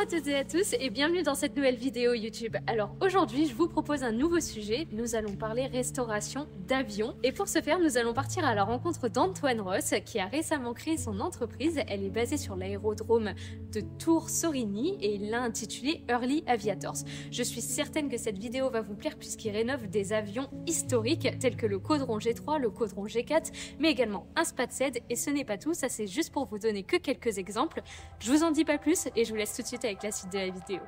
à toutes et à tous et bienvenue dans cette nouvelle vidéo YouTube. Alors aujourd'hui je vous propose un nouveau sujet, nous allons parler restauration d'avions et pour ce faire nous allons partir à la rencontre d'Antoine Ross qui a récemment créé son entreprise. Elle est basée sur l'aérodrome de Tours-Sorigny et il l'a intitulée Early Aviators. Je suis certaine que cette vidéo va vous plaire puisqu'il rénove des avions historiques tels que le Caudron G3, le Caudron G4 mais également un SPAT-SED et ce n'est pas tout, ça c'est juste pour vous donner que quelques exemples. Je vous en dis pas plus et je vous laisse tout de suite avec la suite de la vidéo.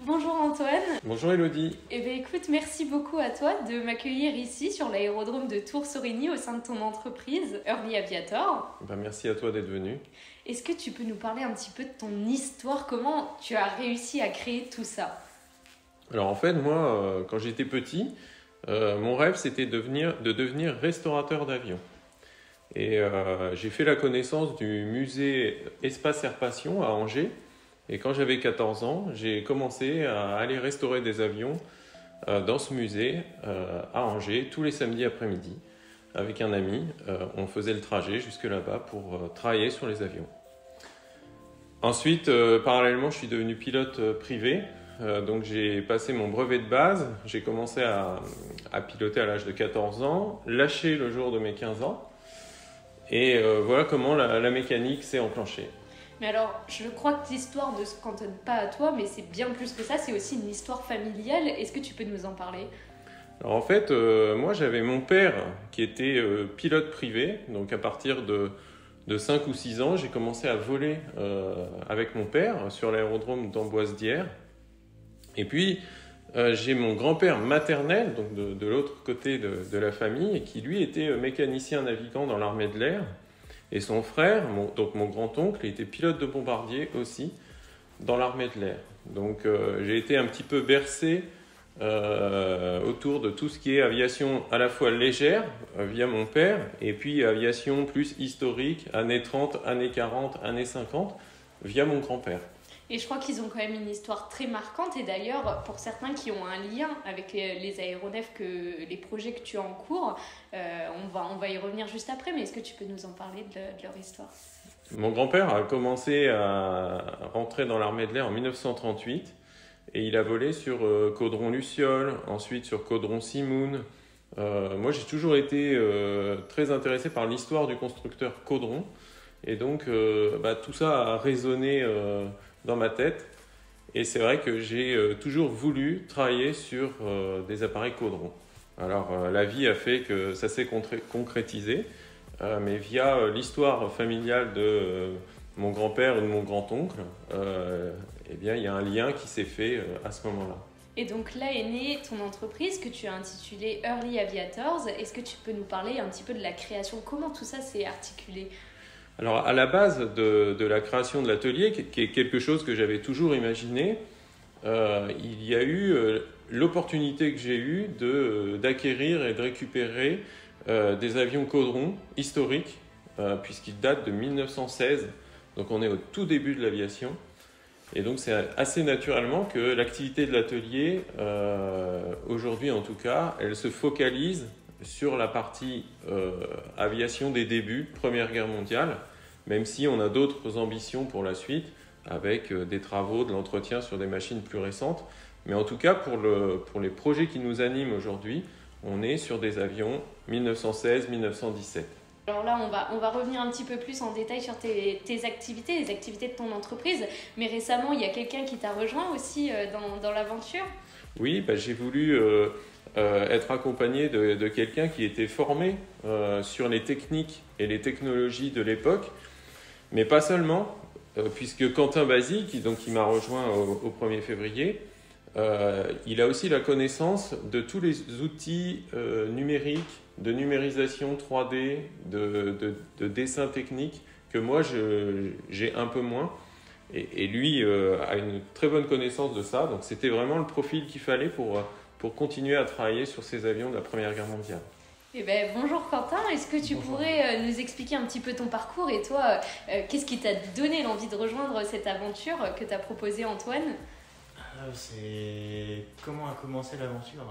Bonjour Antoine. Bonjour Elodie. Eh bien écoute, merci beaucoup à toi de m'accueillir ici sur l'aérodrome de Tours-Sorigny au sein de ton entreprise Early Aviator. Merci à toi d'être venu. Est-ce que tu peux nous parler un petit peu de ton histoire? Comment tu as réussi à créer tout ça? Alors en fait, moi, quand j'étais petit, mon rêve c'était de devenir restaurateur d'avions. Et j'ai fait la connaissance du musée Espace Air Passion à Angers. Et quand j'avais 14 ans, j'ai commencé à aller restaurer des avions dans ce musée à Angers tous les samedis après-midi. Avec un ami, on faisait le trajet jusque là-bas pour travailler sur les avions. Ensuite, parallèlement, je suis devenu pilote privé. Donc j'ai passé mon brevet de base. J'ai commencé à piloter à l'âge de 14 ans, lâché le jour de mes 15 ans. Et voilà comment la mécanique s'est enclenchée. Mais alors, je crois que l'histoire ne se cantonne pas à toi, mais c'est bien plus que ça, c'est aussi une histoire familiale. Est-ce que tu peux nous en parler? Alors en fait, moi j'avais mon père qui était pilote privé, donc à partir de 5 ou 6 ans, j'ai commencé à voler avec mon père sur l'aérodrome d'Amboise-Dières. Et puis j'ai mon grand-père maternel, donc de l'autre côté de la famille, qui lui était mécanicien navigant dans l'armée de l'air. Et son frère, donc mon grand-oncle, était pilote de bombardier aussi dans l'armée de l'air. Donc j'ai été un petit peu bercé autour de tout ce qui est aviation à la fois légère via mon père et puis aviation plus historique, années 30, années 40, années 50 via mon grand-père. Et je crois qu'ils ont quand même une histoire très marquante et d'ailleurs pour certains qui ont un lien avec les aéronefs, les projets que tu as en cours, on va y revenir juste après, mais est-ce que tu peux nous en parler de leur histoire? Mon grand-père a commencé à rentrer dans l'armée de l'air en 1938 et il a volé sur Caudron Luciole, ensuite sur Caudron Simoun. Moi j'ai toujours été très intéressé par l'histoire du constructeur Caudron et donc tout ça a résonné dans ma tête et c'est vrai que j'ai toujours voulu travailler sur des appareils Caudron. Alors la vie a fait que ça s'est concrétisé, mais via l'histoire familiale de mon grand-père ou de mon grand-oncle, eh bien, il y a un lien qui s'est fait à ce moment-là. Et donc là est née ton entreprise que tu as intitulée Early Aviators. Est-ce que tu peux nous parler un petit peu de la création? Comment tout ça s'est articulé? Alors à la base de la création de l'atelier, qui est quelque chose que j'avais toujours imaginé, il y a eu l'opportunité que j'ai eue d'acquérir et de récupérer des avions Caudron historiques, puisqu'ils datent de 1916, donc on est au tout début de l'aviation. Et donc c'est assez naturellement que l'activité de l'atelier, aujourd'hui en tout cas, elle se focalise sur la partie aviation des débuts, Première Guerre mondiale, même si on a d'autres ambitions pour la suite, avec des travaux, de l'entretien sur des machines plus récentes. Mais en tout cas, pour les projets qui nous animent aujourd'hui, on est sur des avions 1916-1917. Alors là, on va revenir un petit peu plus en détail sur tes activités, les activités de ton entreprise. Mais récemment, il y a quelqu'un qui t'a rejoint aussi dans l'aventure? Oui, j'ai voulu être accompagné de quelqu'un qui était formé sur les techniques et les technologies de l'époque, mais pas seulement, puisque Quentin Basile, qui m'a rejoint au 1er février, il a aussi la connaissance de tous les outils numériques, de numérisation 3D, de dessin technique, que moi j'ai un peu moins. Et lui a une très bonne connaissance de ça, donc c'était vraiment le profil qu'il fallait pour continuer à travailler sur ces avions de la Première Guerre mondiale. Eh ben, bonjour Quentin, est-ce que tu pourrais nous expliquer un petit peu ton parcours et toi, qu'est-ce qui t'a donné l'envie de rejoindre cette aventure que t'a proposée Antoine? Comment a commencé l'aventure?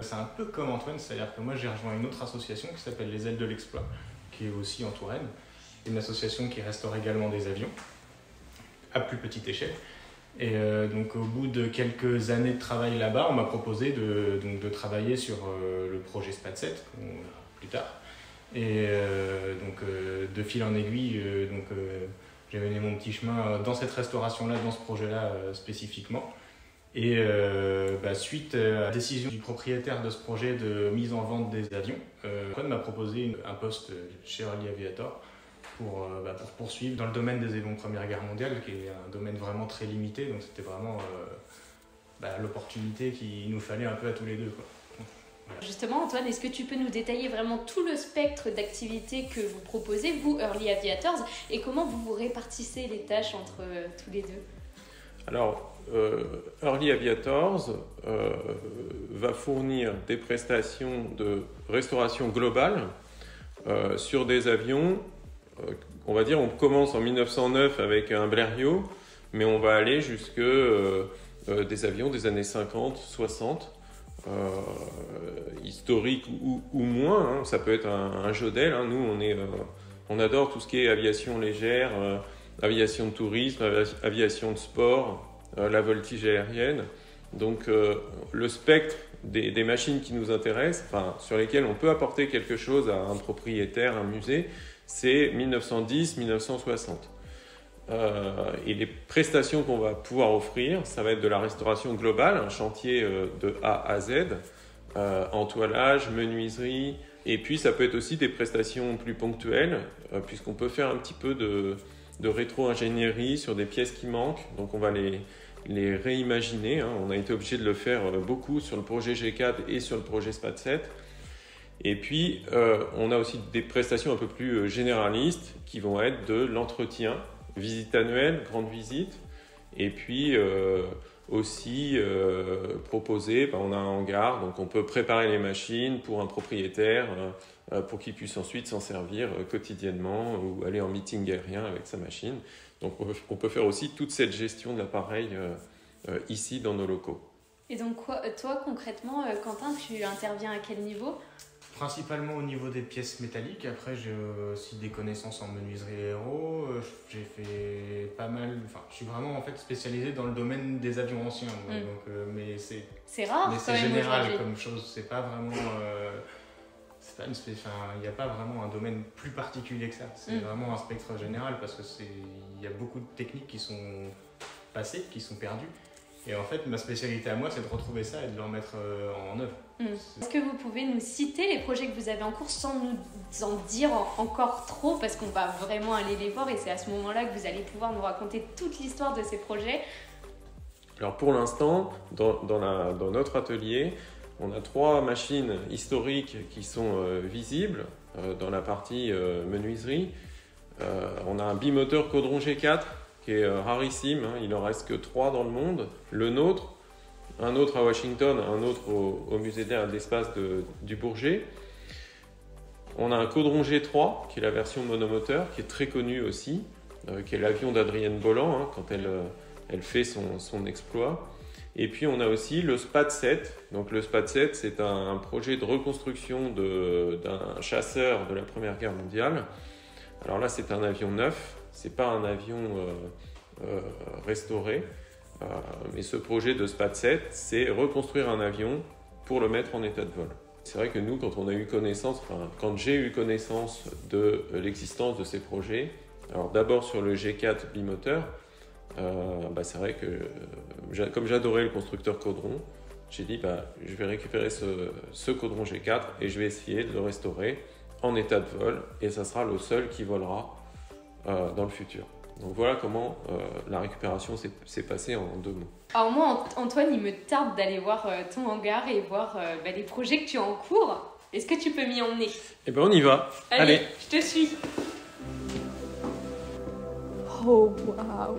C'est un peu comme Antoine, c'est-à-dire que moi j'ai rejoint une autre association qui s'appelle les Ailes de l'Exploit, qui est aussi en Touraine, une association qui restaure également des avions, à plus petite échelle. Et donc au bout de quelques années de travail là-bas, on m'a proposé de travailler sur le projet SPAT7, qu'on verra plus tard. Et de fil en aiguille, j'ai mené mon petit chemin dans cette restauration-là, dans ce projet-là spécifiquement. Et suite à la décision du propriétaire de ce projet de mise en vente des avions, Antoine m'a proposé un poste chez Early Aviator pour poursuivre dans le domaine des avions de Première Guerre mondiale, qui est un domaine vraiment très limité. Donc c'était vraiment l'opportunité qu'il nous fallait un peu à tous les deux, quoi. Voilà. Justement, Antoine, est-ce que tu peux nous détailler vraiment tout le spectre d'activités que vous proposez, vous, Early Aviators, et comment vous vous répartissez les tâches entre tous les deux? Alors, Early Aviators va fournir des prestations de restauration globale sur des avions. On va dire, on commence en 1909 avec un Blériot, mais on va aller jusque des avions des années 50, 60, historiques ou moins. Hein. Ça peut être un Jodel. Hein. Nous, on adore tout ce qui est aviation légère, aviation de tourisme, aviation de sport, la voltige aérienne. Donc, le spectre des machines qui nous intéressent, sur lesquelles on peut apporter quelque chose à un propriétaire, un musée, c'est 1910-1960. Et les prestations qu'on va pouvoir offrir, ça va être de la restauration globale, un chantier de A à Z, entoilage, menuiserie, et puis ça peut être aussi des prestations plus ponctuelles, puisqu'on peut faire un petit peu de rétro-ingénierie sur des pièces qui manquent, donc on va les réimaginer. Hein. On a été obligé de le faire beaucoup sur le projet G4 et sur le projet SPAT7. Et puis, on a aussi des prestations un peu plus généralistes qui vont être de l'entretien, visite annuelle, grande visite, et puis aussi proposer, on a un hangar, donc on peut préparer les machines pour un propriétaire, pour qu'il puisse ensuite s'en servir quotidiennement ou aller en meeting aérien avec sa machine. Donc on peut faire aussi toute cette gestion de l'appareil ici dans nos locaux. Et donc toi concrètement, Quentin, tu interviens à quel niveau ? Principalement au niveau des pièces métalliques. Après, j'ai aussi des connaissances en menuiserie aéro. J'ai fait pas mal. Enfin, je suis vraiment en fait spécialisé dans le domaine des avions anciens. Donc, mais c'est rare. Mais c'est général comme chose. C'est pas vraiment. Il n'y a pas vraiment un domaine plus particulier que ça. C'est vraiment un spectre général parce que il y a beaucoup de techniques qui sont passées, qui sont perdues. Et en fait, ma spécialité à moi, c'est de retrouver ça et de le remettre en œuvre. Est-ce que vous pouvez nous citer les projets que vous avez en cours sans nous en dire encore trop, parce qu'on va vraiment aller les voir et c'est à ce moment-là que vous allez pouvoir nous raconter toute l'histoire de ces projets. Alors pour l'instant, dans notre atelier, on a 3 machines historiques qui sont visibles dans la partie menuiserie. On a un bimoteur Caudron G4 qui est rarissime, hein, il en reste que 3 dans le monde. Le nôtre, un autre à Washington, un autre au musée d'air et de l'espace du Bourget. On a un Caudron G3 qui est la version monomoteur, qui est très connue aussi, qui est l'avion d'Adrienne Bolland hein, quand elle fait son exploit. Et puis on a aussi le SPAT7. Donc le SPAT7, c'est un projet de reconstruction d'un chasseur de la Première Guerre mondiale. Alors là, c'est un avion neuf, c'est pas un avion restauré. Mais ce projet de SPAT7, c'est reconstruire un avion pour le mettre en état de vol. C'est vrai que nous, quand j'ai eu connaissance de l'existence de ces projets, alors d'abord sur le G4 bimoteur, c'est vrai que comme j'adorais le constructeur Caudron, j'ai dit je vais récupérer ce Caudron G4 et je vais essayer de le restaurer en état de vol et ça sera le seul qui volera dans le futur. Donc voilà comment la récupération s'est passée en 2 mots. Alors moi, Antoine, il me tarde d'aller voir ton hangar et voir les projets que tu as en cours. Est-ce que tu peux m'y emmener ? Eh bien on y va. Allez. Je te suis. Oh waouh!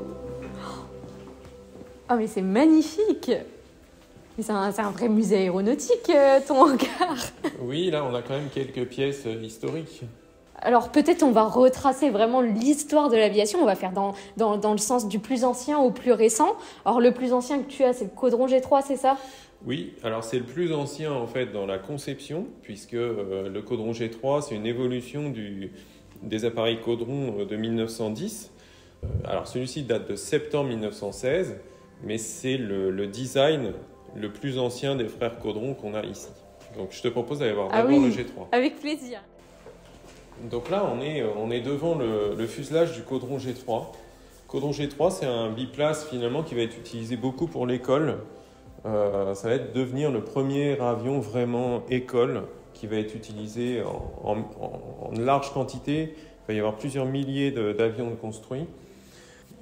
Oh mais c'est magnifique! C'est un vrai musée aéronautique, ton hangar. Oui, là, on a quand même quelques pièces historiques. Alors peut-être on va retracer vraiment l'histoire de l'aviation, on va faire dans le sens du plus ancien au plus récent. Alors le plus ancien que tu as, c'est le Caudron G3, c'est ça? Oui, alors c'est le plus ancien en fait dans la conception, puisque le Caudron G3, c'est une évolution des appareils Caudron de 1910. Alors celui-ci date de septembre 1916, mais c'est le design le plus ancien des frères Caudron qu'on a ici. Donc je te propose d'aller voir d'abord le G3. Avec plaisir. Donc là, on est devant le fuselage du Caudron G3. Caudron G3, c'est un biplace finalement qui va être utilisé beaucoup pour l'école. Ça va devenir le premier avion vraiment école qui va être utilisé en large quantité. Il va y avoir plusieurs milliers d'avions construits.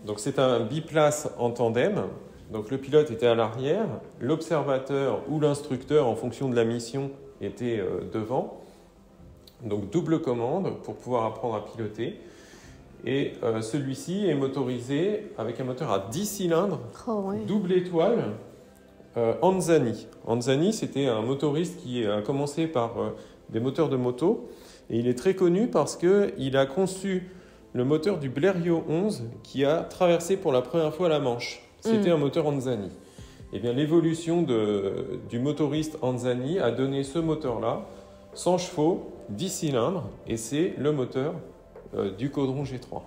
Donc c'est un biplace en tandem. Donc le pilote était à l'arrière, l'observateur ou l'instructeur en fonction de la mission était devant. Donc double commande pour pouvoir apprendre à piloter. Et celui-ci est motorisé avec un moteur à 10 cylindres, double étoile, Anzani. Anzani, c'était un motoriste qui a commencé par des moteurs de moto. Et il est très connu parce qu'il a conçu le moteur du Blériot 11 qui a traversé pour la première fois la Manche. C'était un moteur Anzani. Et bien l'évolution du motoriste Anzani a donné ce moteur-là, 100 chevaux, 10 cylindres, et c'est le moteur du Caudron G3.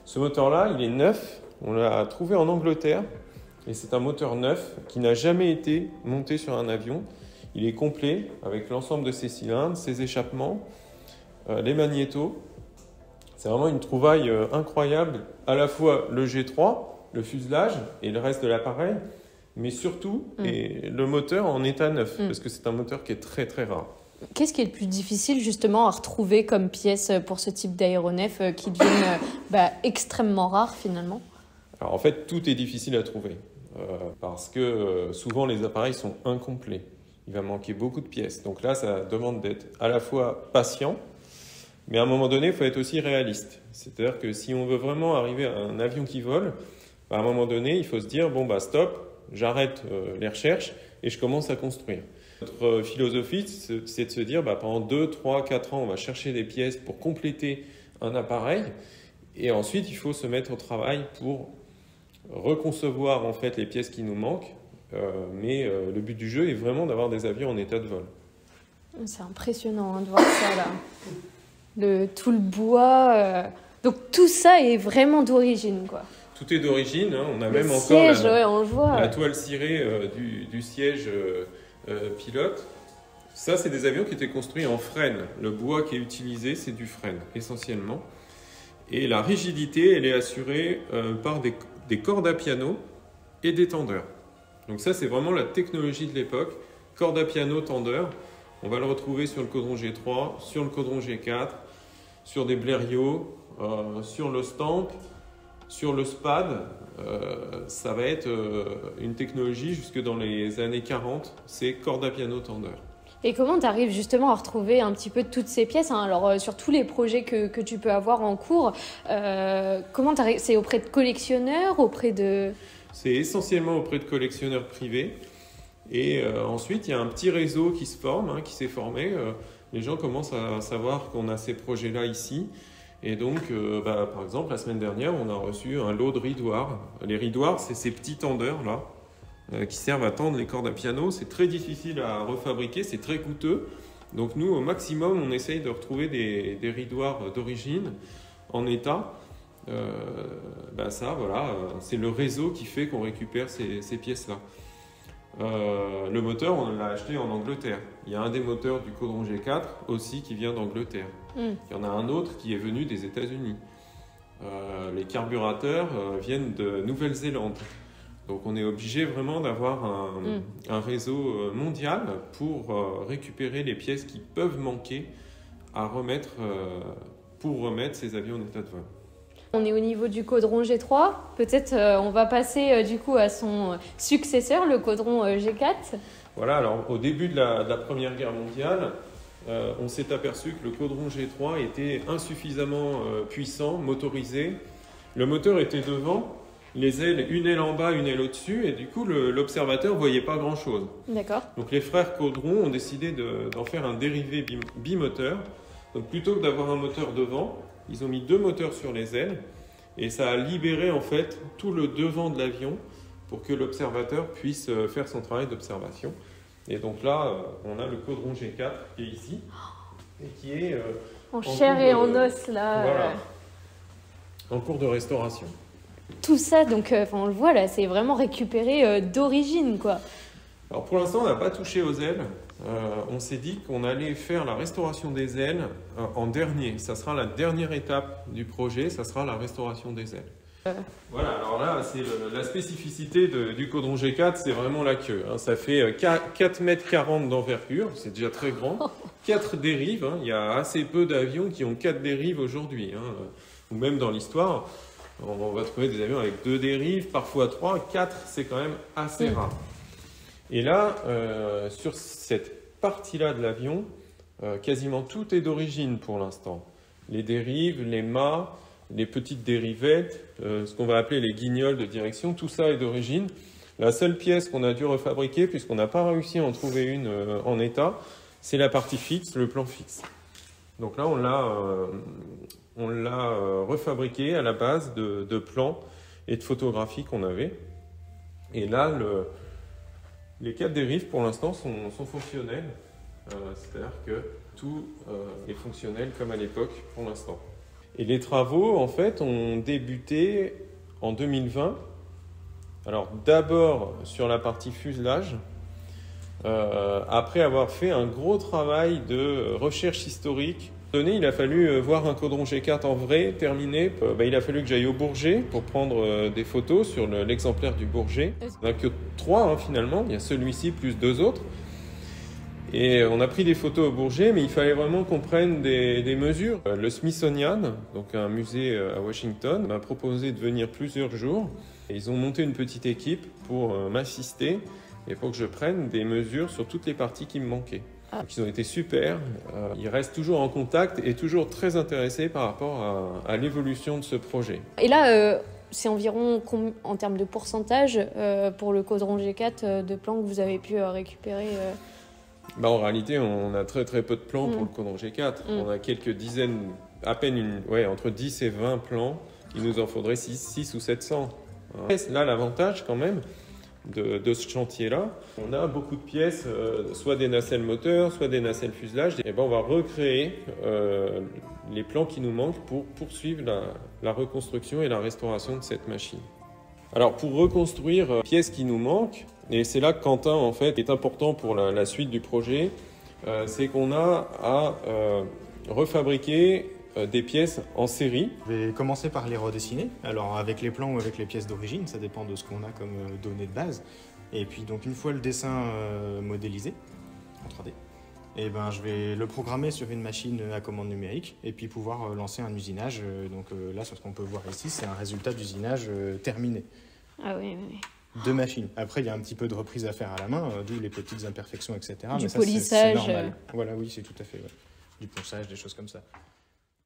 Ce moteur-là, il est neuf, on l'a trouvé en Angleterre, et c'est un moteur neuf qui n'a jamais été monté sur un avion. Il est complet avec l'ensemble de ses cylindres, ses échappements, les magnétos. C'est vraiment une trouvaille incroyable, à la fois le G3, le fuselage et le reste de l'appareil, mais surtout le moteur en état neuf, parce que c'est un moteur qui est très très rare. Qu'est-ce qui est le plus difficile justement à retrouver comme pièce pour ce type d'aéronef qui deviennent extrêmement rares finalement? Alors en fait, tout est difficile à trouver parce que souvent les appareils sont incomplets. Il va manquer beaucoup de pièces. Donc là, ça demande d'être à la fois patient, mais à un moment donné, il faut être aussi réaliste. C'est-à-dire que si on veut vraiment arriver à un avion qui vole, à un moment donné, il faut se dire, bon, stop, j'arrête les recherches et je commence à construire. Notre philosophie, c'est de se dire, pendant 2, 3, 4 ans, on va chercher des pièces pour compléter un appareil. Et ensuite, il faut se mettre au travail pour reconcevoir en fait les pièces qui nous manquent. Mais le but du jeu est vraiment d'avoir des avions en état de vol. C'est impressionnant de voir ça là. Tout le bois. Donc tout ça est vraiment d'origine, quoi. Tout est d'origine. Hein. On a le même siège, encore on le voit. la toile cirée du siège pilote. Ça, c'est des avions qui étaient construits en frêne. Le bois qui est utilisé, c'est du frêne, essentiellement. Et la rigidité, elle est assurée par des cordes à piano et des tendeurs. Donc ça, c'est vraiment la technologie de l'époque. Corde à piano, tendeur. On va le retrouver sur le Caudron G3, sur le Caudron G4, sur des Blériot, sur le Stamp, sur le SPAD. Ça va être une technologie jusque dans les années 40. C'est corde à piano, tendeur. Et comment tu arrives justement à retrouver un petit peu toutes ces pièces, hein? Alors sur tous les projets que tu peux avoir en cours, comment t'arrives? C'est auprès de collectionneurs, auprès de... C'est essentiellement auprès de collectionneurs privés. Et ensuite, il y a un petit réseau qui se forme, qui s'est formé. Les gens commencent à savoir qu'on a ces projets-là ici. Et donc, par exemple, la semaine dernière, on a reçu un lot de ridoirs. Les ridoirs, c'est ces petits tendeurs-là qui servent à tendre les cordes à piano. C'est très difficile à refabriquer, c'est très coûteux. Donc nous, au maximum, on essaye de retrouver des ridoirs d'origine en état. C'est le réseau qui fait qu'on récupère ces pièces-là. Le moteur, on l'a acheté en Angleterre. Il y a un des moteurs du Caudron G4 aussi qui vient d'Angleterre. Il y en a un autre qui est venu des États-Unis. Les carburateurs viennent de Nouvelle-Zélande. Donc on est obligé vraiment d'avoir un réseau mondial pour récupérer les pièces qui peuvent manquer pour remettre ces avions en état de vol. On est au niveau du Caudron G3. Peut-être on va passer du coup à son successeur, le Caudron G4. Voilà, alors au début de la Première Guerre mondiale, on s'est aperçu que le Caudron G3 était insuffisamment puissant, motorisé. Le moteur était devant, les ailes, une aile en bas, une aile au-dessus, et du coup l'observateur ne voyait pas grand-chose. D'accord. Donc les frères Caudron ont décidé d'en faire un dérivé bimoteur. Donc plutôt que d'avoir un moteur devant, ils ont mis 2 moteurs sur les ailes, et ça a libéré en fait tout le devant de l'avion pour que l'observateur puisse faire son travail d'observation. Et donc là, on a le Caudron G4 qui est ici, et qui est en chair et en os là. Voilà, en cours de restauration. Tout ça, donc on le voit là, c'est vraiment récupéré d'origine, quoi. Alors pour l'instant, on n'a pas touché aux ailes. On s'est dit qu'on allait faire la restauration des ailes en dernier. Ça sera la dernière étape du projet, ça sera la restauration des ailes. Voilà, alors là, c'est la spécificité du Caudron G4, c'est vraiment la queue. Hein. Ça fait 4,40 m d'envergure, c'est déjà très grand. 4 dérives, hein. Il y a assez peu d'avions qui ont 4 dérives aujourd'hui. Hein. Ou même dans l'histoire, on va trouver des avions avec 2 dérives, parfois 3, 4, c'est quand même assez rare. Et là, sur cette partie-là de l'avion, quasiment tout est d'origine pour l'instant. Les dérives, les mâts, les petites dérivettes, ce qu'on va appeler les guignols de direction, tout ça est d'origine. La seule pièce qu'on a dû refabriquer, puisqu'on n'a pas réussi à en trouver une en état, c'est la partie fixe, le plan fixe. Donc là, on l'a refabriqué à la base de plans et de photographies qu'on avait. Et là, les 4 dérives, pour l'instant, sont fonctionnelles. C'est-à-dire que tout est fonctionnel comme à l'époque, pour l'instant. Et les travaux, en fait, ont débuté en 2020. Alors, d'abord sur la partie fuselage, après avoir fait un gros travail de recherche historique. Il a fallu voir un Caudron G4 en vrai, terminé. Il a fallu que j'aille au Bourget pour prendre des photos sur l'exemplaire du Bourget. Il n'y en a que 3 hein, finalement, il y a celui-ci plus 2 autres. Et on a pris des photos au Bourget, mais il fallait vraiment qu'on prenne des mesures. Le Smithsonian, donc un musée à Washington, m'a proposé de venir plusieurs jours. Et ils ont monté une petite équipe pour m'assister et pour que je prenne des mesures sur toutes les parties qui me manquaient. Donc, ils ont été super, ils restent toujours en contact et toujours très intéressés par rapport à l'évolution de ce projet. Et là, c'est environ, en termes de pourcentage, pour le Caudron G4, de plans que vous avez pu récupérer En réalité, on a très très peu de plans pour le Caudron G4. On a quelques dizaines, à peine entre 10 et 20 plans. Il nous en faudrait 6 ou 700. Là, l'avantage quand même de ce chantier-là, on a beaucoup de pièces, soit des nacelles moteurs, soit des nacelles fuselage. Et on va recréer les plans qui nous manquent pour poursuivre la reconstruction et la restauration de cette machine. Alors pour reconstruire les pièces qui nous manquent, et c'est là que Quentin en fait est important pour la suite du projet, c'est qu'on a à refabriquer des pièces en série. Je vais commencer par les redessiner, alors avec les plans ou avec les pièces d'origine, ça dépend de ce qu'on a comme données de base. Et puis donc une fois le dessin modélisé en 3D, je vais le programmer sur une machine à commande numérique et puis pouvoir lancer un usinage. Donc là, ce qu'on peut voir ici, c'est un résultat d'usinage terminé. Ah oui. De machines. Après, il y a un petit peu de reprise à faire à la main, d'où les petites imperfections, etc. Du polissage. C'est normal. Voilà, oui, c'est tout à fait. Ouais. Du ponçage, des choses comme ça.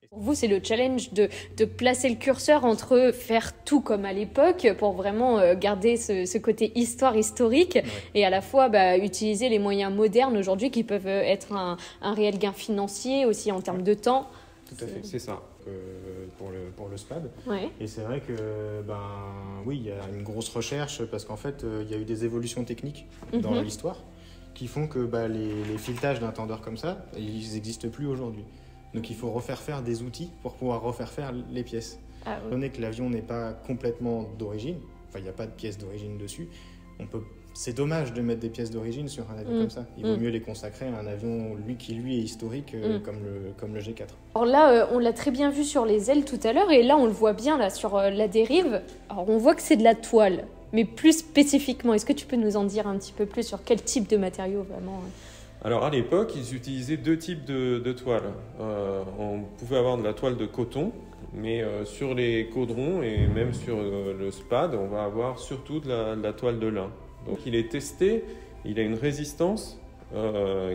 Pour vous, c'est le challenge de placer le curseur entre faire tout comme à l'époque pour vraiment garder ce côté historique et à la fois utiliser les moyens modernes aujourd'hui qui peuvent être un réel gain financier aussi en termes de temps. Tout à fait, c'est ça. Pour le SPAD. Ouais. Et c'est vrai que, oui, il y a une grosse recherche parce qu'en fait, il y a eu des évolutions techniques dans l'histoire qui font que les filetages d'un tendeur comme ça, ils n'existent plus aujourd'hui. Donc il faut refaire faire des outils pour pouvoir refaire faire les pièces. Ah, oui. Donné que l'avion n'est pas complètement d'origine, il n'y a pas de pièces d'origine dessus, c'est dommage de mettre des pièces d'origine sur un avion comme ça. Il vaut mieux les consacrer à un avion qui est historique comme le G4. Alors là, on l'a très bien vu sur les ailes tout à l'heure et là on le voit bien là sur la dérive. Alors on voit que c'est de la toile, mais plus spécifiquement, est-ce que tu peux nous en dire un petit peu plus sur quel type de matériau vraiment Alors à l'époque, ils utilisaient 2 types de toiles. On pouvait avoir de la toile de coton, mais sur les caudrons et même sur le SPAD, on va avoir surtout de la toile de lin. Donc il est testé, il a une résistance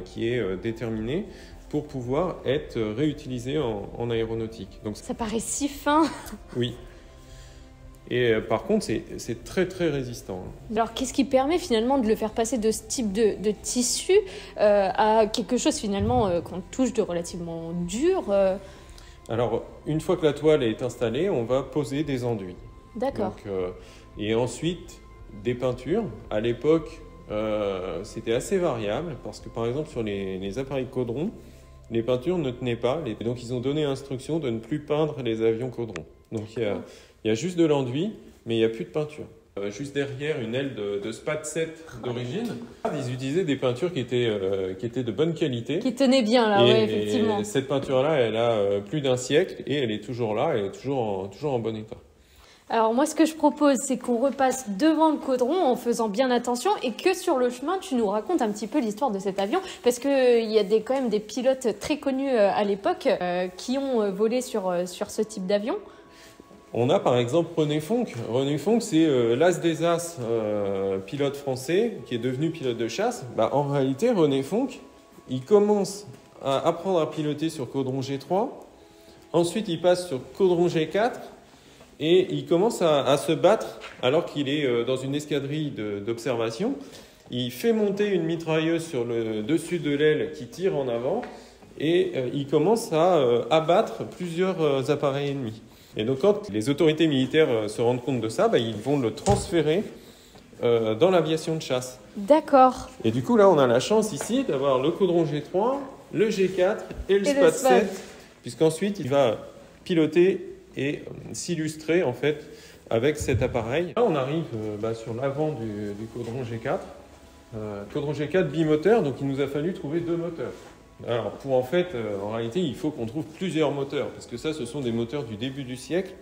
qui est déterminée pour pouvoir être réutilisé en aéronautique. Donc, ça paraît si fin. Oui. Et par contre, c'est très très résistant. Alors, qu'est-ce qui permet finalement de le faire passer de ce type de tissu à quelque chose finalement qu'on touche de relativement dur Alors, une fois que la toile est installée, on va poser des enduits. D'accord. Donc, et ensuite, des peintures. À l'époque, c'était assez variable parce que par exemple, sur les appareils Caudron, les peintures ne tenaient pas. Donc, ils ont donné instruction de ne plus peindre les avions Caudron. Donc, il y a juste de l'enduit, mais il n'y a plus de peinture. Juste derrière une aile de SPAD 7 d'origine, ils utilisaient des peintures qui étaient de bonne qualité. Qui tenait bien là, oui, effectivement. Et cette peinture-là, elle a plus d'un siècle et elle est toujours là, elle est toujours en bon état. Alors moi, ce que je propose, c'est qu'on repasse devant le Caudron en faisant bien attention et que sur le chemin, tu nous racontes un petit peu l'histoire de cet avion parce qu'il y a quand même des pilotes très connus à l'époque qui ont volé sur ce type d'avion. On a par exemple René Fonck. René Fonck, c'est l'as des as, pilote français qui est devenu pilote de chasse. En réalité, René Fonck, il commence à apprendre à piloter sur Caudron G3. Ensuite, il passe sur Caudron G4 et il commence à se battre alors qu'il est dans une escadrille d'observation. Il fait monter une mitrailleuse sur le dessus de l'aile qui tire en avant et il commence à abattre plusieurs appareils ennemis. Et donc, quand les autorités militaires se rendent compte de ça, ils vont le transférer dans l'aviation de chasse. D'accord. Et du coup, là, on a la chance ici d'avoir le Caudron G3, le G4 et le SPAD 7, puisqu'ensuite, il va piloter et s'illustrer, en fait, avec cet appareil. Là, on arrive sur l'avant du Caudron G4. Caudron G4 bimoteur, donc il nous a fallu trouver 2 moteurs. Alors, en réalité, il faut qu'on trouve plusieurs moteurs, parce que ça, ce sont des moteurs du début du siècle,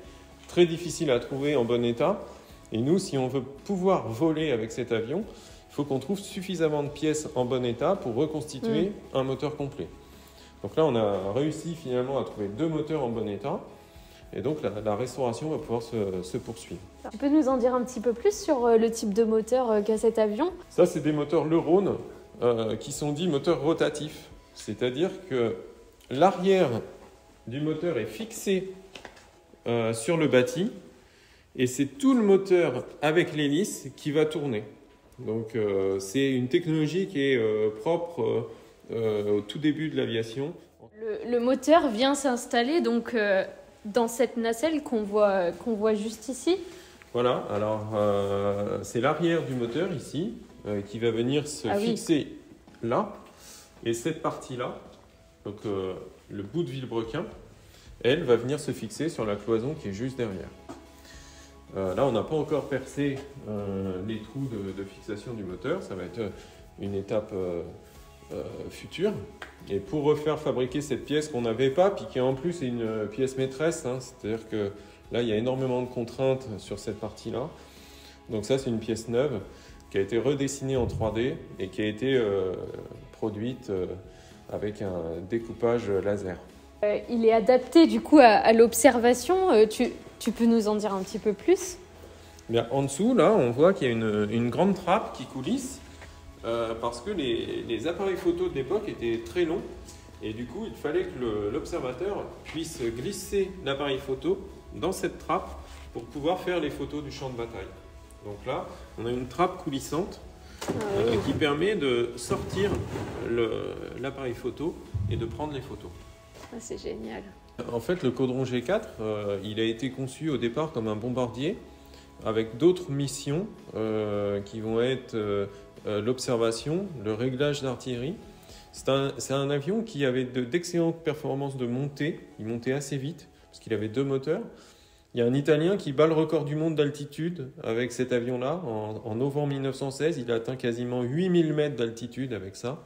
très difficiles à trouver en bon état. Et nous, si on veut pouvoir voler avec cet avion, il faut qu'on trouve suffisamment de pièces en bon état pour reconstituer un moteur complet. Donc là, on a réussi finalement à trouver 2 moteurs en bon état, et donc la restauration va pouvoir se poursuivre. Tu peux nous en dire un petit peu plus sur le type de moteur qu'a cet avion? Ça, c'est des moteurs Lerone qui sont dits moteurs rotatifs. C'est-à-dire que l'arrière du moteur est fixé sur le bâti et c'est tout le moteur avec l'hélice qui va tourner. Donc c'est une technologie qui est propre au tout début de l'aviation. Le moteur vient s'installer donc dans cette nacelle qu'on voit juste ici. Voilà, alors c'est l'arrière du moteur ici qui va venir se fixer là. Et cette partie-là, donc le bout de vilebrequin, elle va venir se fixer sur la cloison qui est juste derrière. Là, on n'a pas encore percé les trous de fixation du moteur, ça va être une étape future. Et pour refaire fabriquer cette pièce qu'on n'avait pas, puis qui en plus est une pièce maîtresse, c'est-à-dire que là, il y a énormément de contraintes sur cette partie-là. Donc ça, c'est une pièce neuve qui a été redessinée en 3D et qui a été produite avec un découpage laser. Il est adapté du coup à l'observation. Tu peux nous en dire un petit peu plus? Bien, en dessous, là, on voit qu'il y a une grande trappe qui coulisse parce que les appareils photo de l'époque étaient très longs et du coup, il fallait que l'observateur puisse glisser l'appareil photo dans cette trappe pour pouvoir faire les photos du champ de bataille. Donc là, on a une trappe coulissante qui permet de sortir l'appareil photo et de prendre les photos. Ah, c'est génial. En fait, le Caudron G4, il a été conçu au départ comme un bombardier avec d'autres missions qui vont être l'observation, le réglage d'artillerie. C'est un avion qui avait d'excellentes performances de montée. Il montait assez vite parce qu'il avait 2 moteurs. Il y a un Italien qui bat le record du monde d'altitude avec cet avion-là. En novembre 1916, il a atteint quasiment 8000 mètres d'altitude avec ça.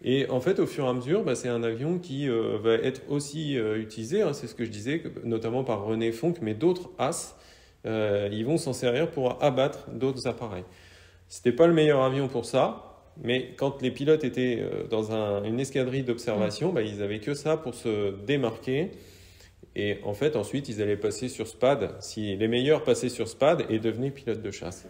Et en fait, au fur et à mesure, c'est un avion qui va être aussi utilisé, c'est ce que je disais, notamment par René Fonck, mais d'autres as, ils vont s'en servir pour abattre d'autres appareils. Ce n'était pas le meilleur avion pour ça, mais quand les pilotes étaient dans une escadrille d'observation, ils n'avaient que ça pour se démarquer. Et en fait, ensuite, ils allaient passer sur SPAD. Si les meilleurs passaient sur SPAD et devenaient pilotes de chasse.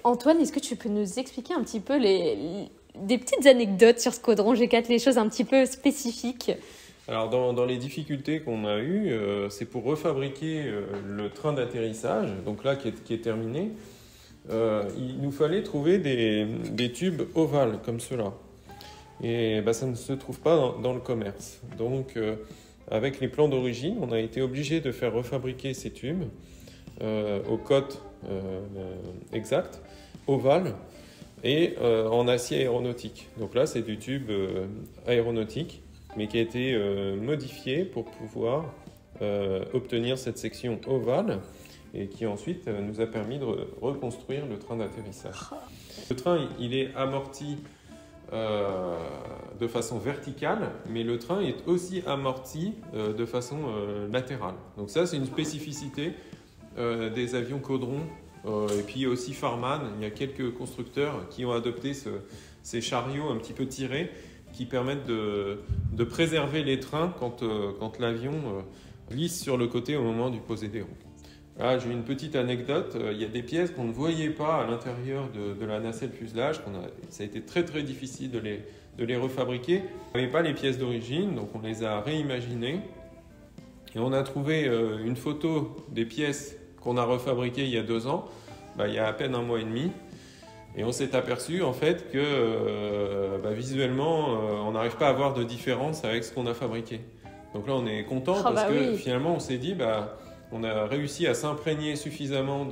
Antoine, est-ce que tu peux nous expliquer un petit peu des petites anecdotes sur Squadron G4, les choses un petit peu spécifiques? Alors dans les difficultés qu'on a eues, c'est pour refabriquer le train d'atterrissage, donc là qui est terminé, il nous fallait trouver des tubes ovales comme cela. Et ça ne se trouve pas dans le commerce. Donc avec les plans d'origine, on a été obligé de faire refabriquer ces tubes aux cotes exactes, ovales, et en acier aéronautique. Donc là c'est du tube aéronautique, mais qui a été modifié pour pouvoir obtenir cette section ovale et qui ensuite nous a permis de reconstruire le train d'atterrissage. Le train, il est amorti de façon verticale, mais le train est aussi amorti de façon latérale. Donc ça, c'est une spécificité des avions Caudron et puis aussi Farman. Il y a quelques constructeurs qui ont adopté ces chariots un petit peu tirés qui permettent de préserver les trains quand l'avion glisse sur le côté au moment du posé des roues. Là, j'ai une petite anecdote. Il y a des pièces qu'on ne voyait pas à l'intérieur de la nacelle fuselage. Ça a été très très difficile de les refabriquer. On n'avait pas les pièces d'origine, donc on les a réimaginées. Et on a trouvé une photo des pièces qu'on a refabriquées il y a 2 ans, il y a à peine 1 mois et demi. Et on s'est aperçu en fait que visuellement, on n'arrive pas à avoir de différence avec ce qu'on a fabriqué. Donc là, on est content parce que finalement, on s'est dit, on a réussi à s'imprégner suffisamment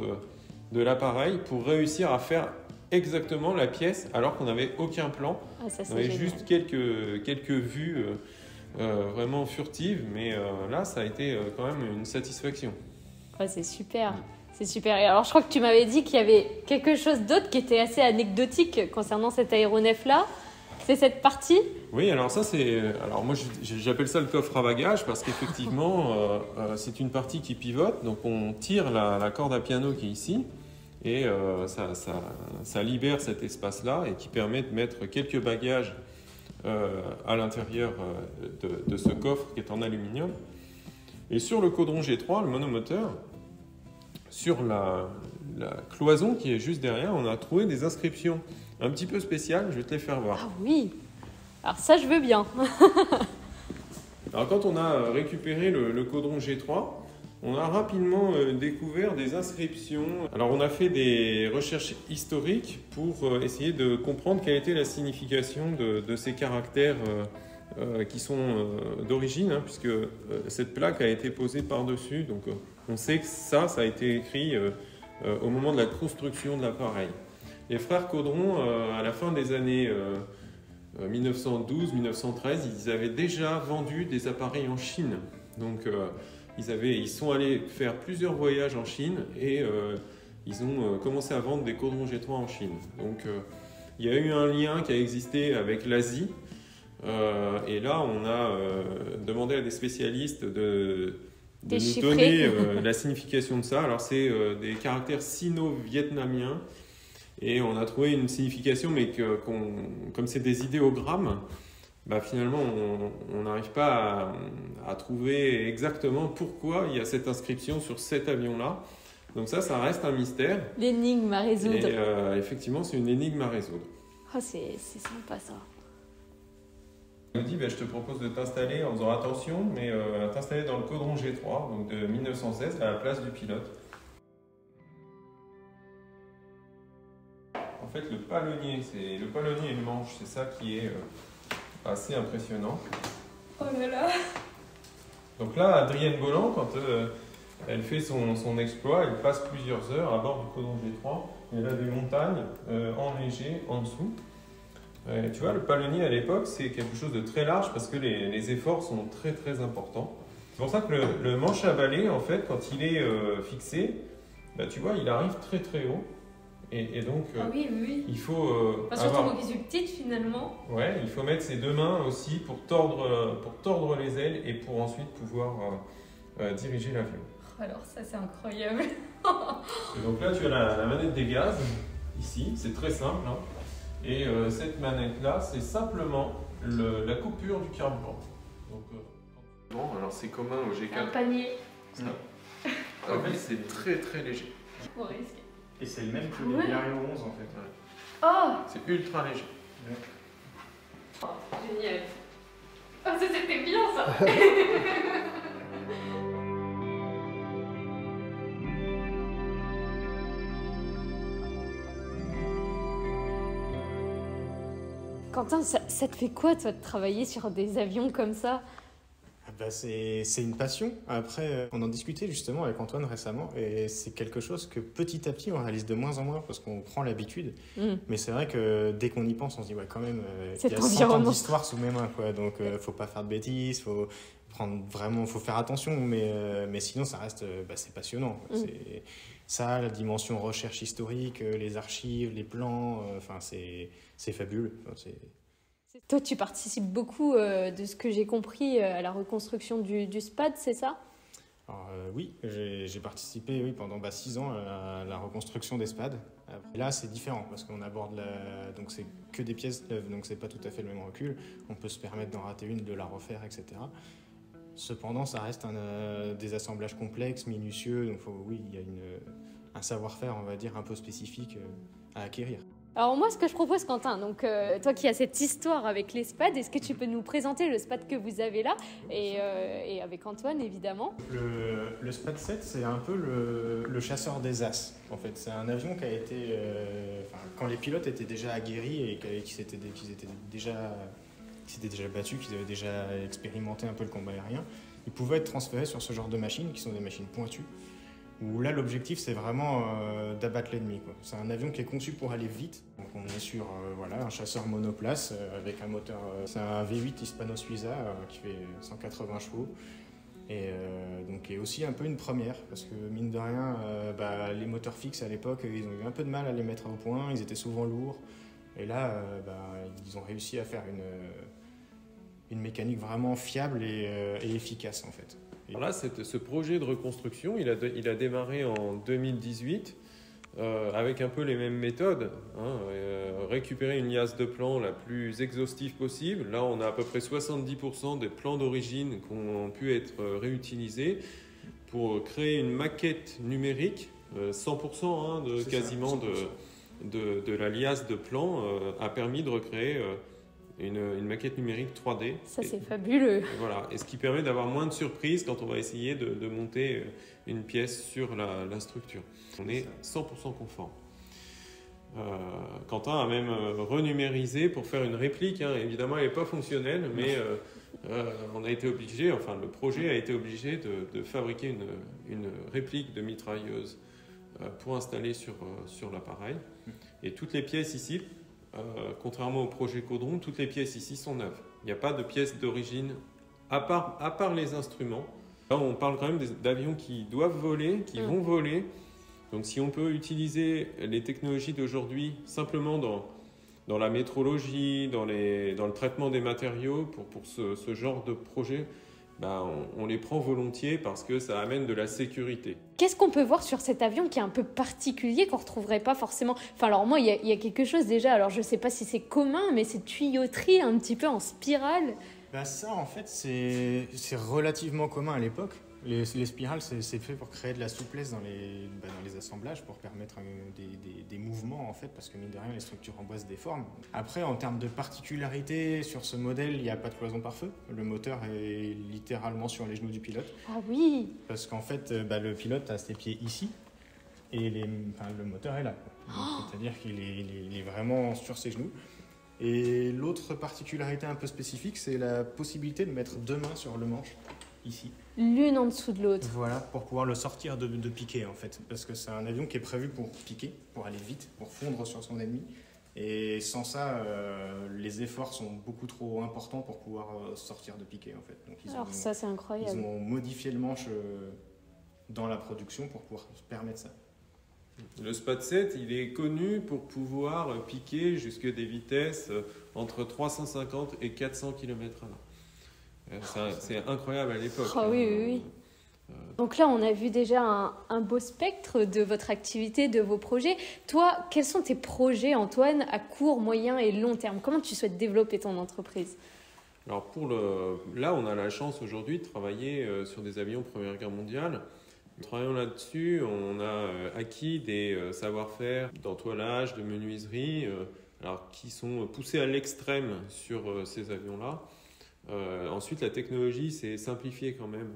de l'appareil pour réussir à faire exactement la pièce alors qu'on n'avait aucun plan. On avait juste quelques vues vraiment furtives, mais là, ça a été quand même une satisfaction. C'est super. C'est super. Et alors, je crois que tu m'avais dit qu'il y avait quelque chose d'autre qui était assez anecdotique concernant cet aéronef-là. C'est cette partie? Oui, alors ça, alors moi, j'appelle ça le coffre à bagages parce qu'effectivement, c'est une partie qui pivote. Donc, on tire la corde à piano qui est ici et ça libère cet espace-là et qui permet de mettre quelques bagages à l'intérieur de ce coffre qui est en aluminium. Et sur le Caudron G3, le monomoteur, sur la cloison qui est juste derrière, on a trouvé des inscriptions un petit peu spéciales. Je vais te les faire voir. Ah oui. Alors ça, je veux bien. Alors quand on a récupéré le Caudron G3, on a rapidement découvert des inscriptions. Alors on a fait des recherches historiques pour essayer de comprendre quelle était la signification de ces caractères qui sont d'origine, puisque cette plaque a été posée par-dessus. Donc on sait que ça a été écrit au moment de la construction de l'appareil. Les frères Caudron, à la fin des années 1912-1913, ils avaient déjà vendu des appareils en Chine. Donc ils sont allés faire plusieurs voyages en Chine et ils ont commencé à vendre des Caudron G3 en Chine. Donc il y a eu un lien qui a existé avec l'Asie. Et là, on a demandé à des spécialistes de nous donner la signification de ça. Alors c'est des caractères sino-vietnamiens. Et on a trouvé une signification, mais comme c'est des idéogrammes, finalement, on n'arrive pas à trouver exactement pourquoi il y a cette inscription sur cet avion-là. Donc ça reste un mystère. L'énigme à résoudre. Et effectivement, c'est une énigme à résoudre. Oh, c'est sympa ça. Il nous dit, je te propose de t'installer, en faisant attention, mais t'installer dans le Caudron G3, donc de 1916, à la place du pilote. En fait, le palonnier et le manche, c'est ça qui est assez impressionnant. Oh là là. Donc là, Adrienne Bolland, quand elle fait son exploit, elle passe plusieurs heures à bord du Caudron G3. Elle a des montagnes enneigées en dessous. Tu vois, le palonnier à l'époque, c'est quelque chose de très large parce que les efforts sont très très importants. C'est pour ça que le manche à balai, en fait, quand il est fixé, tu vois, il arrive très très haut. Et donc, il faut surtout moi qui suis petite, finalement. Ouais, il faut mettre ses 2 mains aussi pour tordre les ailes et pour ensuite pouvoir diriger l'avion. Alors ça, c'est incroyable. Et donc là, tu as la manette des gaz, ici, c'est très simple. Et cette manette-là, c'est simplement la coupure du carburant. Donc, alors c'est commun au G4. Un panier. En fait, c'est très très léger. Pour risquer. Et c'est le même que Ouais. les Blériot 11 en fait. Oh, C'est ultra léger. oh, génial. Oh, ça c'était bien ça. Quentin, ça te fait quoi, toi, de travailler sur des avions comme ça? Bah, c'est une passion. Après, on en discutait justement avec Antoine récemment et c'est quelque chose que petit à petit on réalise de moins en moins parce qu'on prend l'habitude. Mais c'est vrai que dès qu'on y pense, on se dit ouais, quand même, il y a 100 ans environnement. d'histoire sous mes mains, quoi. Donc, faut pas faire de bêtises, faut faire attention, mais sinon ça reste, c'est passionnant, quoi. C'est ça, la dimension recherche historique, les archives, les plans, c'est fabuleux. Toi, tu participes beaucoup, de ce que j'ai compris, à la reconstruction du SPAD, c'est ça? Alors, oui, j'ai participé pendant 6 ans à la reconstruction des SPAD. Après, là, c'est différent parce qu'on aborde donc c'est que des pièces neuves, donc c'est pas tout à fait le même recul. On peut se permettre d'en rater une, de la refaire, etc. Cependant, ça reste des assemblages complexes, minutieux, donc il y a un savoir-faire, on va dire, un peu spécifique à acquérir. Alors moi, ce que je propose, Quentin, donc toi qui as cette histoire avec les SPAD, est-ce que tu peux nous présenter le SPAD que vous avez là et avec Antoine, évidemment? Le SPAD 7, c'est un peu le chasseur des As. En fait, c'est un avion qui a été, quand les pilotes étaient déjà aguerris et qu'ils s'étaient déjà battus, qu'ils avaient déjà expérimenté un peu le combat aérien, ils pouvaient être transférés sur ce genre de machines, qui sont des machines pointues. Où là, l'objectif, c'est vraiment d'abattre l'ennemi, quoi. C'est un avion qui est conçu pour aller vite. Donc, on est sur un chasseur monoplace avec un moteur. C'est un V8 Hispano-Suiza qui fait 180 chevaux. Et donc, qui est aussi un peu une première. Parce que, mine de rien, les moteurs fixes à l'époque, ils ont eu un peu de mal à les mettre au point. Ils étaient souvent lourds. Et là, ils ont réussi à faire une mécanique vraiment fiable et efficace, en fait. Alors là, ce projet de reconstruction, il a démarré en 2018 avec un peu les mêmes méthodes. Récupérer une liasse de plans la plus exhaustive possible. Là, on a à peu près 70% des plans d'origine qui ont pu être réutilisés pour créer une maquette numérique. 100% quasiment 100%. De la liasse de plans a permis de recréer une maquette numérique 3D. Ça, c'est fabuleux. Voilà. Et ce qui permet d'avoir moins de surprises quand on va essayer de monter une pièce sur la structure. On est 100% conforme. Quentin a même renumérisé pour faire une réplique. Évidemment, elle n'est pas fonctionnelle, mais on a été obligé, le projet a été obligé de fabriquer une réplique de mitrailleuse pour installer sur l'appareil. Et toutes les pièces ici, contrairement au projet Caudron, toutes les pièces ici sont neuves. Il n'y a pas de pièces d'origine, à part les instruments. Là, on parle quand même d'avions qui doivent voler, qui vont voler. Donc si on peut utiliser les technologies d'aujourd'hui simplement dans la métrologie, dans le traitement des matériaux pour ce genre de projet, on les prend volontiers parce que ça amène de la sécurité. Qu'est-ce qu'on peut voir sur cet avion qui est un peu particulier, qu'on ne retrouverait pas forcément? Alors moi, il y a quelque chose déjà, alors je ne sais pas si c'est commun, mais c'est tuyauterie un petit peu en spirale. Ça, en fait, c'est relativement commun à l'époque. Les spirales, c'est fait pour créer de la souplesse dans les assemblages, pour permettre des mouvements, en fait, parce que mine de rien, les structures en bois se déforment. Après, en termes de particularité, sur ce modèle, il n'y a pas de cloison par feu. Le moteur est littéralement sur les genoux du pilote. Ah oui. Parce qu'en fait, le pilote a ses pieds ici, et le moteur est là. C'est-à-dire qu'il est vraiment sur ses genoux. Et l'autre particularité un peu spécifique, c'est la possibilité de mettre 2 mains sur le manche, ici. L'une en dessous de l'autre. Voilà, pour pouvoir le sortir de piquer, en fait. Parce que c'est un avion qui est prévu pour piquer, pour aller vite, pour fondre sur son ennemi. Et sans ça, les efforts sont beaucoup trop importants pour pouvoir sortir de piquer, en fait. Donc, ça, c'est incroyable. Ils ont modifié le manche dans la production pour pouvoir se permettre ça. Le SPAD 7, il est connu pour pouvoir piquer jusqu'à des vitesses entre 350 et 400 km/h. C'est incroyable à l'époque. Oh, oui. Donc là, on a vu déjà un beau spectre de votre activité, de vos projets. Toi, quels sont tes projets, Antoine, à court, moyen et long terme? Comment tu souhaites développer ton entreprise? Alors là, on a la chance aujourd'hui de travailler sur des avions Première Guerre mondiale. En travaillant là-dessus, on a acquis des savoir-faire d'entoilage, de menuiserie, alors, qui sont poussés à l'extrême sur ces avions-là. Ensuite, la technologie s'est simplifiée quand même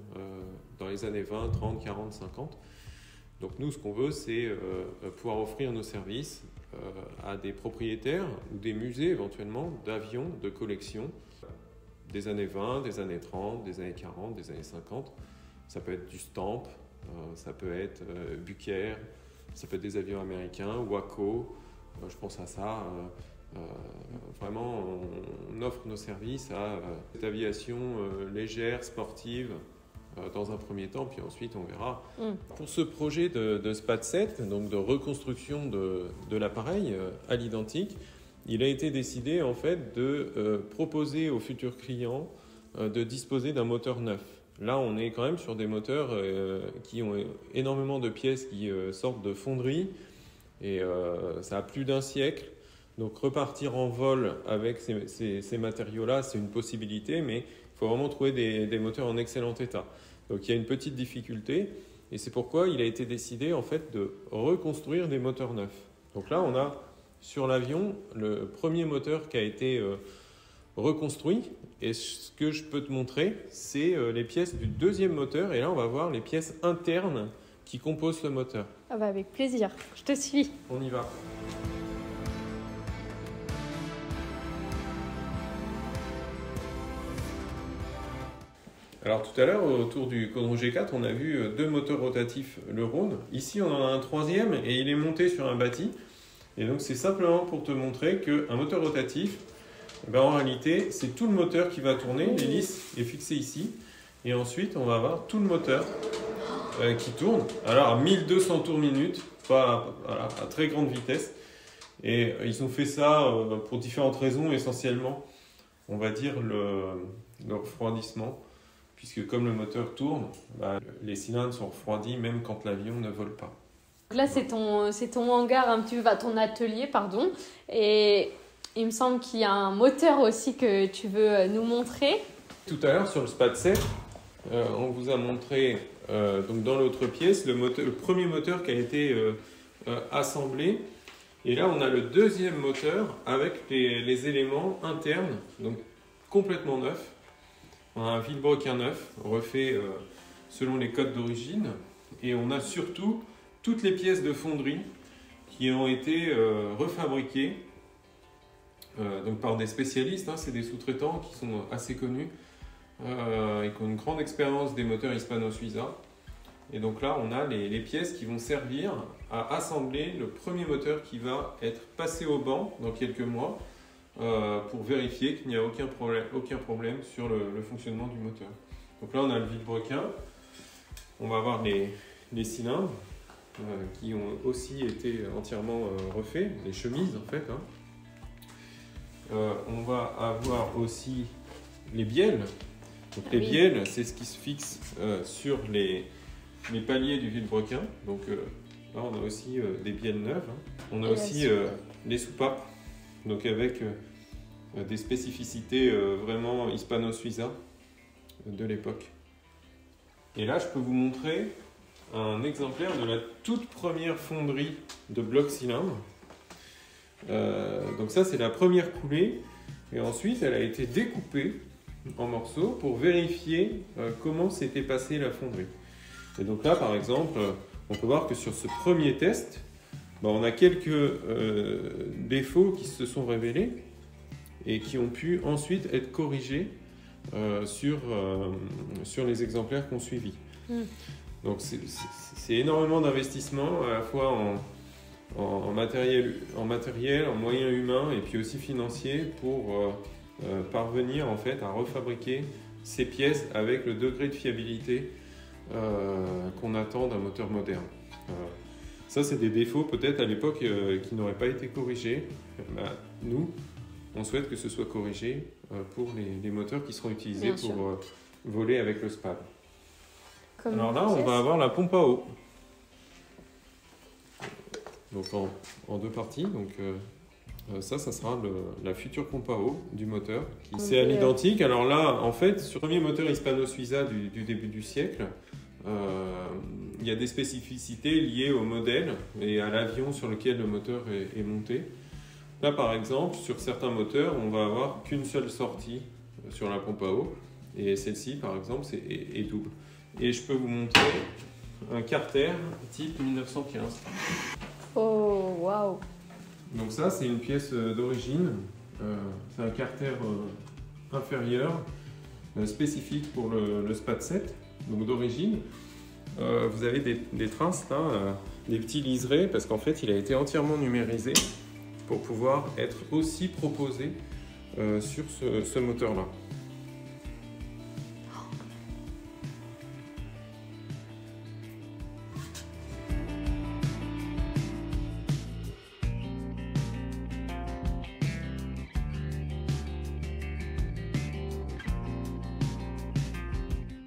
dans les années 20, 30, 40, 50. Donc nous, ce qu'on veut, c'est pouvoir offrir nos services à des propriétaires ou des musées éventuellement d'avions de collection des années 20, des années 30, des années 40, des années 50. Ça peut être du Stamp, ça peut être Bucaer, ça peut être des avions américains, Waco, je pense à ça. Vraiment, on offre nos services à cette aviation légère, sportive, dans un premier temps, puis ensuite on verra. Pour ce projet de SPAT7, donc de reconstruction de l'appareil à l'identique, il a été décidé en fait de proposer aux futurs clients de disposer d'un moteur neuf. Là, on est quand même sur des moteurs qui ont énormément de pièces qui sortent de fonderie et ça a plus d'1 siècle. Donc repartir en vol avec ces matériaux-là, c'est une possibilité, mais il faut vraiment trouver des moteurs en excellent état. Donc il y a une petite difficulté et c'est pourquoi il a été décidé en fait de reconstruire des moteurs neufs. Donc là, on a sur l'avion le premier moteur qui a été reconstruit et ce que je peux te montrer, c'est les pièces du deuxième moteur et là, on va voir les pièces internes qui composent le moteur. Ah bah avec plaisir, je te suis. On y va. Alors tout à l'heure, autour du Caudron G4, on a vu 2 moteurs rotatifs, le Rhône. Ici, on en a un 3e et il est monté sur un bâti. Et donc c'est simplement pour te montrer qu'un moteur rotatif, en réalité, c'est tout le moteur qui va tourner. L'hélice est fixée ici. Et ensuite, on va avoir tout le moteur qui tourne. Alors à 1200 tours minute, pas à très grande vitesse. Et ils ont fait ça pour différentes raisons, essentiellement, on va dire le refroidissement. Puisque comme le moteur tourne, les cylindres sont refroidis même quand l'avion ne vole pas. Là, c'est ton hangar, un petit peu, ton atelier, pardon. Et il me semble qu'il y a un moteur aussi que tu veux nous montrer. Tout à l'heure, sur le SPAT7, on vous a montré donc dans l'autre pièce le premier moteur qui a été assemblé. Et là, on a le deuxième moteur avec les éléments internes, donc complètement neufs. On a un vilebrequin neuf, refait selon les codes d'origine. Et on a surtout toutes les pièces de fonderie qui ont été refabriquées donc par des spécialistes. C'est des sous-traitants qui sont assez connus et qui ont une grande expérience des moteurs hispano-suiza. Et donc là, on a les pièces qui vont servir à assembler le premier moteur qui va être passé au banc dans quelques mois. Pour vérifier qu'il n'y a aucun problème sur le fonctionnement du moteur. Donc là, on a le vilebrequin. On va avoir les cylindres qui ont aussi été entièrement refaits, les chemises en fait. On va avoir aussi les bielles. Donc les bielles, c'est ce qui se fixe sur les paliers du vilebrequin. Donc là, on a aussi des bielles neuves. On a aussi les soupapes. Donc avec des spécificités vraiment hispano-suiza de l'époque. Et là, je peux vous montrer un exemplaire de la toute première fonderie de bloc cylindre. Donc ça, c'est la première coulée. Et ensuite, elle a été découpée en morceaux pour vérifier comment s'était passée la fonderie. Et donc là, par exemple, on peut voir que sur ce premier test, on a quelques défauts qui se sont révélés et qui ont pu ensuite être corrigés sur les exemplaires qu'on suivit. Donc c'est énormément d'investissement à la fois en matériel, en moyens humains et puis aussi financiers pour parvenir en fait à refabriquer ces pièces avec le degré de fiabilité qu'on attend d'un moteur moderne. Ça, c'est des défauts peut-être à l'époque qui n'auraient pas été corrigés. Nous, on souhaite que ce soit corrigé pour les moteurs qui seront utilisés pour voler avec le SPAD. Alors là, on va avoir la pompe à eau. Donc en 2 parties. Donc ça sera la future pompe à eau du moteur qui c'est à l'identique. Alors là, en fait, sur le premier moteur hispano-suiza du début du siècle, il y a des spécificités liées au modèle et à l'avion sur lequel le moteur est monté. Là, par exemple, sur certains moteurs, on va avoir qu'une seule sortie sur la pompe à eau. Et celle-ci, par exemple, est double. Et je peux vous montrer un Carter type 1915. Oh, waouh! Donc ça, c'est une pièce d'origine. C'est un Carter inférieur spécifique pour le SPAT 7, donc d'origine. Vous avez des traces là, des petits liserés, parce qu'en fait, il a été entièrement numérisé pour pouvoir être aussi proposé sur ce moteur-là.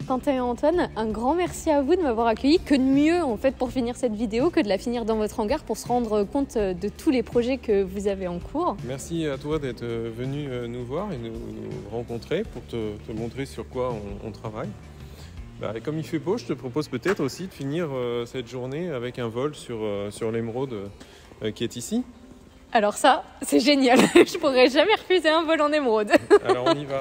Quentin et Antoine, un grand merci à vous de m'avoir accueilli. Que de mieux en fait pour finir cette vidéo que de la finir dans votre hangar pour se rendre compte de tous les projets que vous avez en cours. Merci à toi d'être venu nous voir et nous rencontrer pour te montrer sur quoi on travaille. Et comme il fait beau, je te propose peut-être aussi de finir cette journée avec un vol sur l'émeraude qui est ici. Alors ça, c'est génial. Je pourrais jamais refuser un vol en émeraude. Alors on y va.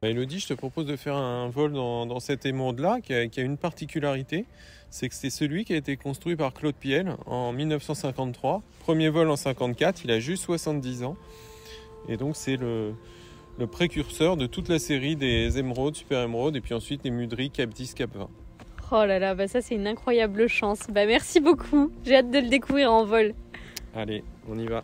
Elodie, je te propose de faire un vol dans cette émeraude-là qui a une particularité, c'est que c'est celui qui a été construit par Claude Piel en 1953. Premier vol en 1954, il a juste 70 ans. Et donc c'est le précurseur de toute la série des émeraudes, super émeraudes, et puis ensuite les Mudry Cap 10, Cap 20. Oh là là, ça c'est une incroyable chance. Merci beaucoup, j'ai hâte de le découvrir en vol. Allez, on y va.